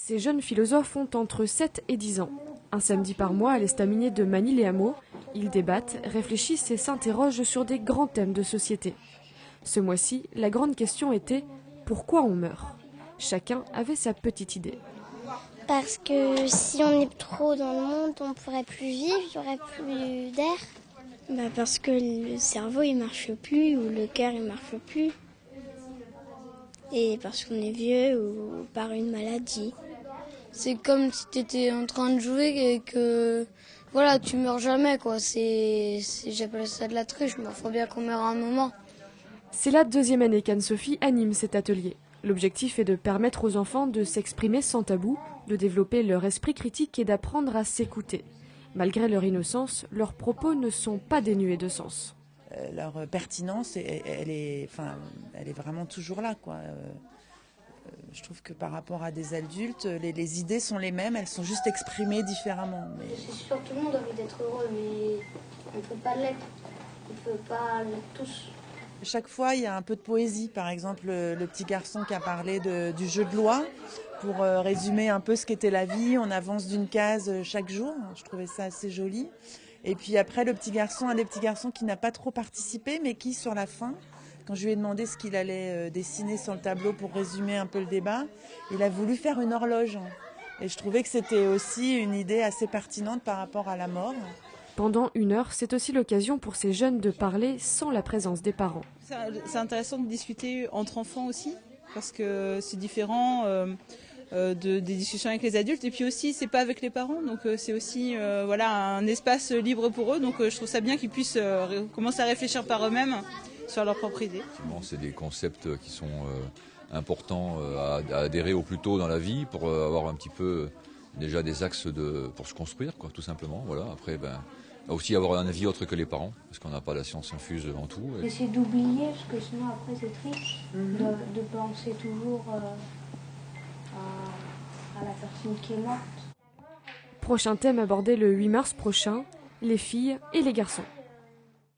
Ces jeunes philosophes ont entre 7 et 10 ans. Un samedi par mois à l'estaminet de Manille-les-Hameaux, ils débattent, réfléchissent et s'interrogent sur des grands thèmes de société. Ce mois-ci, la grande question était « Pourquoi on meurt ?» Chacun avait sa petite idée. Parce que si on est trop dans le monde, on ne pourrait plus vivre, il n'y aurait plus d'air. Parce que le cerveau il marche plus ou le cœur il marche plus. Et parce qu'on est vieux ou par une maladie. C'est comme si tu étais en train de jouer et que voilà, tu meurs jamais quoi. J'appelle ça de la triche, mais il faut bien qu'on meure à un moment. C'est la deuxième année qu'Anne-Sophie anime cet atelier. L'objectif est de permettre aux enfants de s'exprimer sans tabou, de développer leur esprit critique et d'apprendre à s'écouter. Malgré leur innocence, leurs propos ne sont pas dénués de sens. Leur pertinence, elle est vraiment toujours là, quoi. Je trouve que par rapport à des adultes, les idées sont les mêmes, elles sont juste exprimées différemment. Mais... C'est sûr, tout le monde a envie d'être heureux, mais on ne peut pas l'être. On ne peut pas l'être tous. Chaque fois, il y a un peu de poésie. Par exemple, le petit garçon qui a parlé du jeu de loi, pour résumer un peu ce qu'était la vie. On avance d'une case chaque jour. Je trouvais ça assez joli. Et puis après, un des petits garçons qui n'a pas trop participé, mais qui, sur la fin, quand je lui ai demandé ce qu'il allait dessiner sur le tableau pour résumer un peu le débat, il a voulu faire une horloge. Et je trouvais que c'était aussi une idée assez pertinente par rapport à la mort. Pendant 1 heure, c'est aussi l'occasion pour ces jeunes de parler sans la présence des parents. C'est intéressant de discuter entre enfants aussi, parce que c'est différent des discussions avec les adultes. Et puis aussi, c'est pas avec les parents, donc c'est aussi un espace libre pour eux. Donc je trouve ça bien qu'ils puissent commencer à réfléchir par eux-mêmes sur leur propre idée. C'est des concepts qui sont importants à adhérer au plus tôt dans la vie pour avoir un petit peu déjà des axes pour se construire, quoi, tout simplement. Voilà. Après, aussi avoir un avis autre que les parents, parce qu'on n'a pas la science infuse en tout. Essayer d'oublier, parce que sinon après c'est triste de penser toujours à la personne qui est morte. Prochain thème abordé le 8 mars prochain, les filles et les garçons.